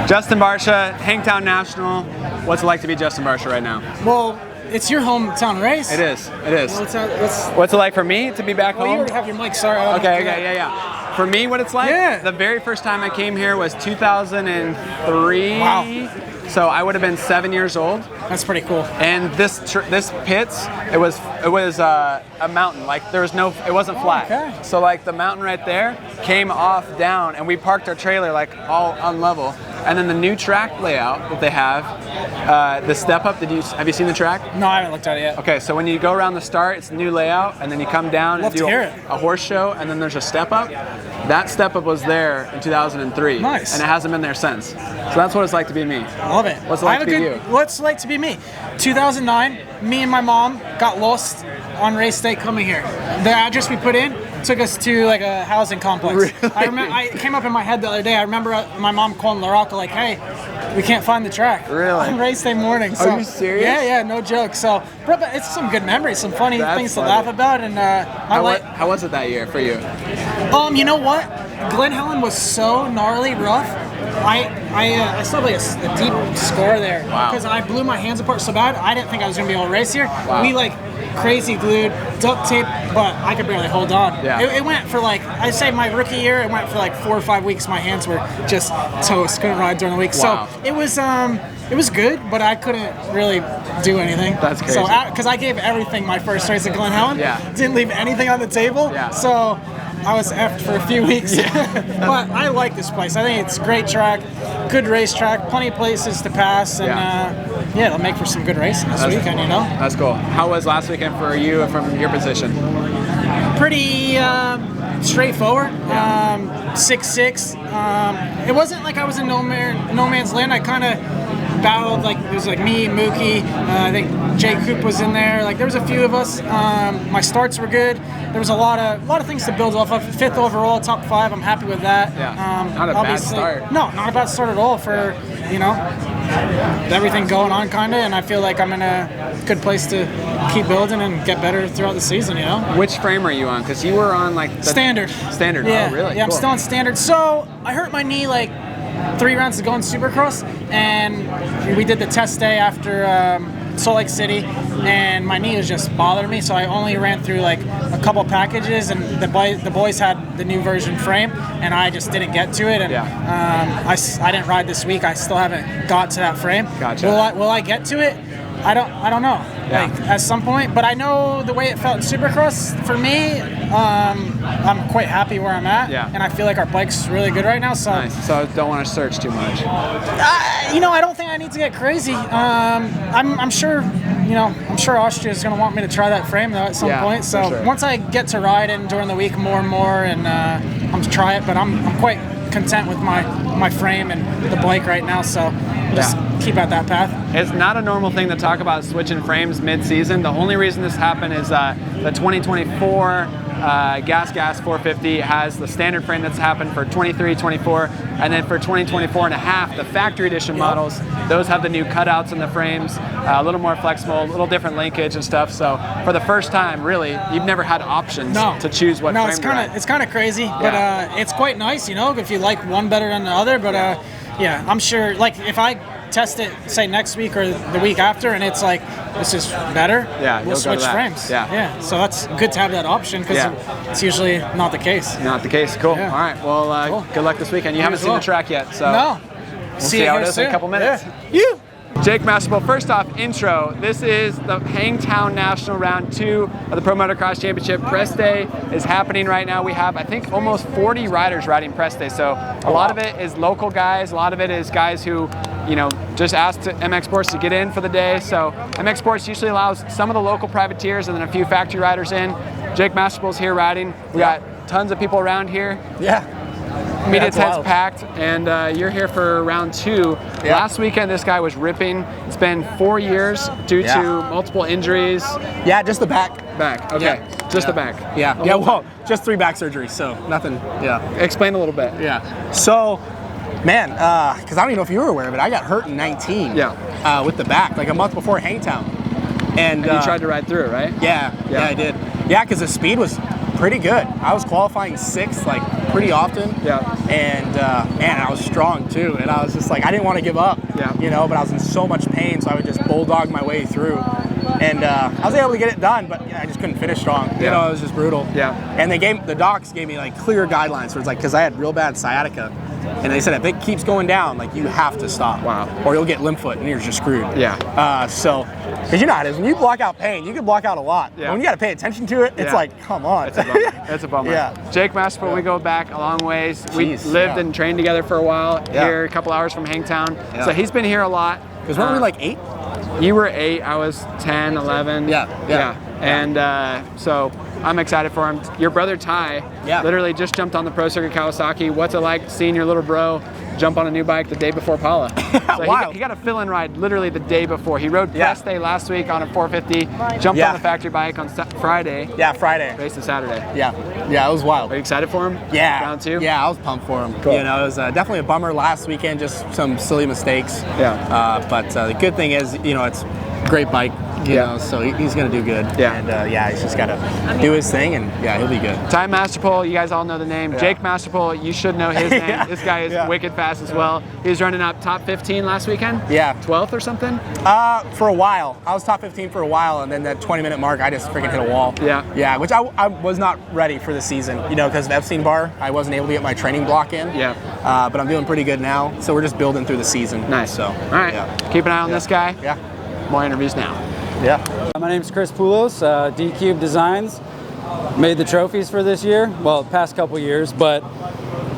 Justin Barcia, Hangtown National. What's it like to be Justin Barcia right now? Well, it's your hometown race. It is. It is. Well, what's it like for me to be back home? You already have your mic. Sorry. Okay. Yeah. For me, what it's like? The very first time I came here was 2003. Wow. So I would have been 7 years old. That's pretty cool. And this pits, it was a mountain. Like it wasn't flat. Okay. So like the mountain right there came off down, and we parked our trailer like all on level. And then the new track layout that they have, the step up. Have you seen the track? No, I haven't looked at it yet. Okay, so when you go around the start, it's a new layout, and then you come down and do a horse show, and then there's a step up. That step up was there in 2003. Nice. And it hasn't been there since. So that's what it's like to be me. Love it. What's it like to be you? What's it like to be me? 2009, me and my mom got lost on race day coming here. The address we put in took us to like a housing complex. Really? I came up in my head the other day. I remember my mom calling LaRocca like, "Hey, we can't find the track." Really? On race day morning. So, are you serious? Yeah, no joke. So, but it's some good memories, some funny things to laugh about, and how was it that year for you? You know what? Glen Helen was so gnarly rough. I still have like a deep score there because I blew my hands apart so bad. I didn't think I was gonna be able to race here. Wow. We like crazy glued, duct tape, but I could barely hold on. Yeah. It went for like, I'd say my rookie year, it went for like 4 or 5 weeks. My hands were just toast, couldn't ride during the week. Wow. So it was good, but I couldn't really do anything. That's crazy. So because I gave everything my first race at Glen Helen, didn't leave anything on the table. Yeah. So I was effed for a few weeks. But I like this place. I think it's a great track, good racetrack, plenty of places to pass, and it'll make for some good racing this weekend, you know? That's cool. How was last weekend for you from your position? Pretty straightforward. 6-6. It wasn't like I was in no man's land. I kind of battled, like it was like me, Mookie, I think Jake Coop was in there. Like there was a few of us. My starts were good. There was a lot of things to build off of. 5th overall, top 5. I'm happy with that. Yeah. Not a bad start. No, not a bad start at all for everything going on kind of. And I feel like I'm in a good place to keep building and get better throughout the season. You know. Which frame are you on? Because you were on like the standard. Standard. Yeah. Oh, really? Yeah, cool. I'm still on standard. So I hurt my knee like 3 rounds ago in Supercross, and we did the test day after Salt Lake City, and my knee was just bothering me, so I only ran through like a couple packages, and the boys had the new version frame, and I just didn't get to it, and I didn't ride this week. I still haven't got to that frame. Gotcha. Will I get to it? I don't know. Yeah. Like at some point, but I know the way it felt in Supercross. For me, I'm quite happy where I'm at, and I feel like our bike's really good right now. So, nice. So don't want to search too much. I don't think I need to get crazy. I'm sure, I'm sure Austria is going to want me to try that frame though at some point. So once I get to ride it during the week more and more, and I'm to try it, but I'm quite content with my frame and the bike right now. So just keep at that path. It's not a normal thing to talk about switching frames mid-season. The only reason this happened is the 2024 Gas 450 has the standard frame that's happened for 23, 24, and then for 2024 and a half, the factory edition models, those have the new cutouts in the frames, a little more flexible, a little different linkage and stuff. So for the first time, really, you've never had options to choose what frame to ride. It's kind of crazy, but it's quite nice, if you like one better than the other. But I'm sure, like if I test it, say next week or the week after, and it's like this is better, we'll switch frames. So that's good to have that option because it's usually not the case. Not the case. Cool. All right. Well, good luck this weekend. You haven't seen the track yet, so we'll see how it is in a couple minutes. Jake Masterpool, first off, intro. This is the Hangtown National Round 2 of the Pro Motocross Championship. Press Day is happening right now. We have, I think, almost 40 riders riding Press Day. So a lot of it is local guys. A lot of it is guys who, just asked MX Sports to get in for the day. So MX Sports usually allows some of the local privateers and then a few factory riders in. Jake Masterpool's here riding. We got tons of people around here. Media tent's packed, and you're here for round 2. Last weekend, this guy was ripping. It's been 4 years due to multiple injuries. Just the back. Okay. Just the back. Well, just 3 back surgeries, so nothing. Explain a little bit. So, man, because I don't even know if you were aware of it, I got hurt in 19 with the back, like a month before Hangtown. And you tried to ride through it, right? Yeah, I did. Yeah, because the speed was Pretty good. I was qualifying 6th like pretty often. Yeah. And man, I was strong too. And I was just like, I didn't want to give up. Yeah. You know, but I was in so much pain, so I would just bulldog my way through. And I was able to get it done, but I just couldn't finish strong. You know, it was just brutal. Yeah. And the docs gave me like clear guidelines. So it's like, because I had real bad sciatica. And they said if it keeps going down, like you have to stop. Wow. Or you'll get limp foot and you're just screwed. Yeah. So, because you know how it is. When you block out pain, you can block out a lot. Yeah. But when you got to pay attention to it, it's like, come on. It's a bummer. It's a bummer. Yeah. Jake Masterpool, we go back a long ways. We lived and trained together for a while here, a couple hours from Hangtown. Yeah. So he's been here a lot. Because weren't we like 8? You were 8, I was 10, 11. Yeah. And so I'm excited for him. Your brother Ty literally just jumped on the Pro Circuit Kawasaki. What's it like seeing your little bro jump on a new bike the day before Paula? So he got a fill-in ride literally the day before. He rode press day last week on a 450, jumped on the factory bike on Friday. Yeah, Friday. Raced on Saturday. Yeah, it was wild. Are you excited for him? Yeah. Round 2? Yeah, I was pumped for him. Cool. You know, it was definitely a bummer last weekend, just some silly mistakes. Yeah. But the good thing is, you know, it's a great bike. You know, so he's going to do good. Yeah. And he's just got to do his thing, and he'll be good. Ty Masterpool, you guys all know the name. Yeah. Jake Masterpool, you should know his name. This guy is wicked fast as well. He was running up top 15 last weekend. Yeah. 12th or something? For a while. I was top 15 for a while, and then that 20-minute mark, I just freaking hit a wall. Yeah. Yeah, which I was not ready for the season, you know, because of Epstein Bar. I wasn't able to get my training block in. Yeah. But I'm doing pretty good now, so we're just building through the season. Nice. So, all right. Keep an eye on this guy. Yeah. More interviews now. Yeah. My name's Chris Poulos, D-Cube Designs. Made the trophies for this year, well, past couple years, but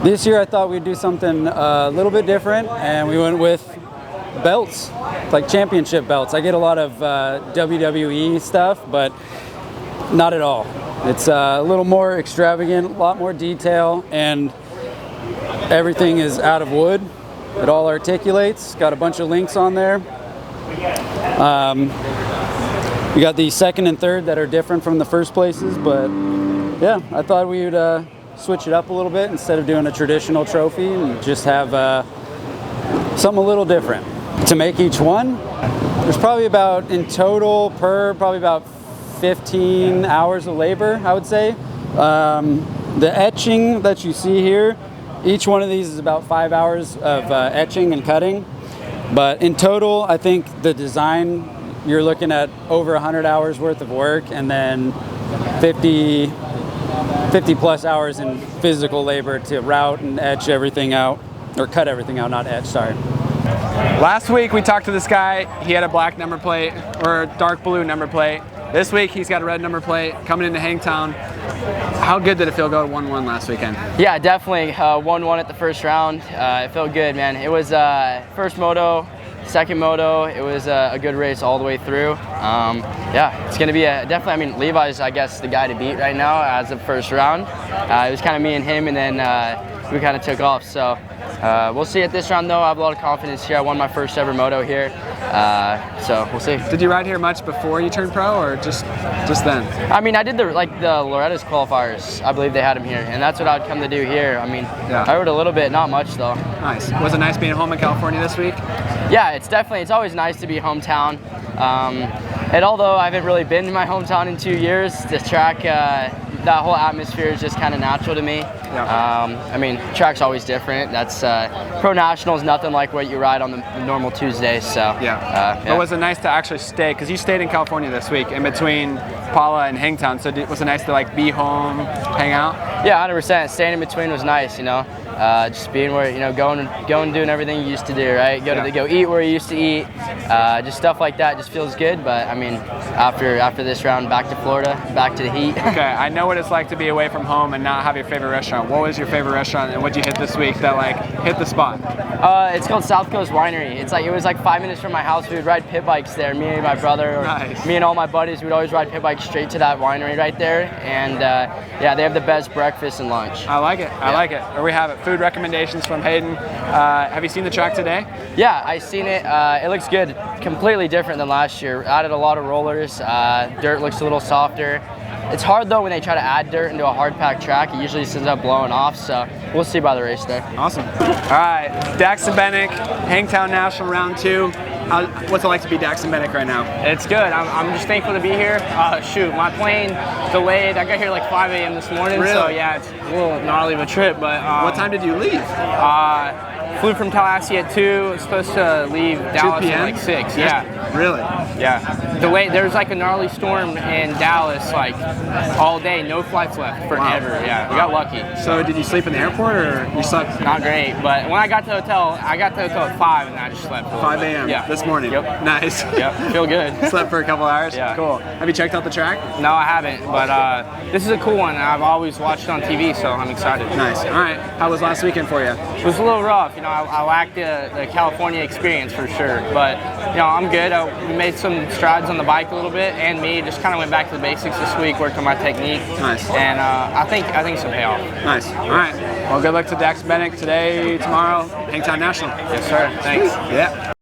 this year I thought we'd do something a little bit different, and we went with belts, like championship belts. I get a lot of WWE stuff, but not at all. It's a little more extravagant, a lot more detail, and everything is out of wood. It all articulates, got a bunch of links on there. We got the second and third that are different from the first places, but yeah, I thought we would switch it up a little bit instead of doing a traditional trophy and just have something a little different. To make each one, there's probably about, in total probably about 15 hours of labor, I would say. The etching that you see here, each one of these is about 5 hours of etching and cutting. But in total, I think the design, you're looking at over 100 hours worth of work, and then 50 plus hours in physical labor to route and etch everything out, or cut everything out, not etch, sorry. Last week we talked to this guy. He had a black number plate, or dark blue number plate. This week he's got a red number plate coming into Hangtown. How good did it feel go 1-1 last weekend? Yeah, definitely 1-1 at the first round. It felt good, man. It was first moto, second moto. It was a good race all the way through. Yeah, it's gonna be definitely. I mean, Levi's, I guess, the guy to beat right now as of first round. It was kind of me and him, and then we kind of took off. So we'll see at this round, though. I have a lot of confidence here. I won my first ever moto here, so we'll see. Did you ride here much before you turned pro, or just then? I mean, I did the Loretta's qualifiers. I believe they had him here, and that's what I'd come to do here. I mean, I rode a little bit, not much though. Nice. Was it nice being home in California this week? Yeah, it's always nice to be hometown. And although I haven't really been to my hometown in 2 years, the track, that whole atmosphere is just kind of natural to me. Yeah. I mean, track's always different. That's Pro National is nothing like what you ride on the normal Tuesdays. So yeah. But was it nice to actually stay? Because you stayed in California this week in between Paula and Hangtown. So was it nice to like be home, hang out? Yeah, 100%. Staying in between was nice. You know, just being where, you know, going doing everything you used to do, right? Go eat where you used to eat. Just stuff like that just feels good. But I mean, after this round, back to Florida, back to the heat. Okay, I know what it's like to be away from home and not have your favorite restaurant. What was your favorite restaurant, and what'd you hit this week that like hit the spot? It's called South Coast Winery. It was like 5 minutes from my house. We would ride pit bikes there. Me and my brother, or me and all my buddies, we'd always ride pit bikes straight to that winery right there. And yeah, they have the best breakfast and lunch. I like it. I like it. There we have it. Food recommendations from Haiden. Have you seen the track today? Yeah, I seen it. It looks good. Completely different than last year. Added a lot of rollers. Dirt looks a little softer. It's hard though when they try to add dirt into a hard packed track. It usually ends up blowing off, so we'll see by the race day. Awesome. All right, Daxton Bennick, Hangtown National round 2. What's it like to be Daxton Bennick right now? It's good. I'm just thankful to be here. Shoot, my plane delayed. I got here like 5 a.m. this morning, really? So yeah, it's a little gnarly of a trip. But what time did you leave? Flew from Tallahassee at 2. Was supposed to leave Dallas at like 6. Yeah. Really? Yeah. Delayed. There's like a gnarly storm in Dallas, like all day. No flights left forever. Wow. Yeah. We got lucky. So did you sleep in the airport or you slept? Not great, but when I got to the hotel, at 5 and I just slept. 5 a.m. Yeah. This morning. Yep. Nice. Yep. Feel good. Slept for a couple hours. Yeah. Cool. Have you checked out the track? No, I haven't, but this is a cool one. I've always watched it on TV, so I'm excited. Nice. All right. How was last weekend for you? It was a little rough. You know, I lacked the California experience for sure, but you know, I'm good. We made some strides on the bike a little bit, and me just kind of went back to the basics this week, worked on my technique. Nice. And I think it's a payoff. Nice. All right. Well, good luck to Daxton Bennick today, tomorrow, Hangtown National. Yes, sir. Thanks. Yeah.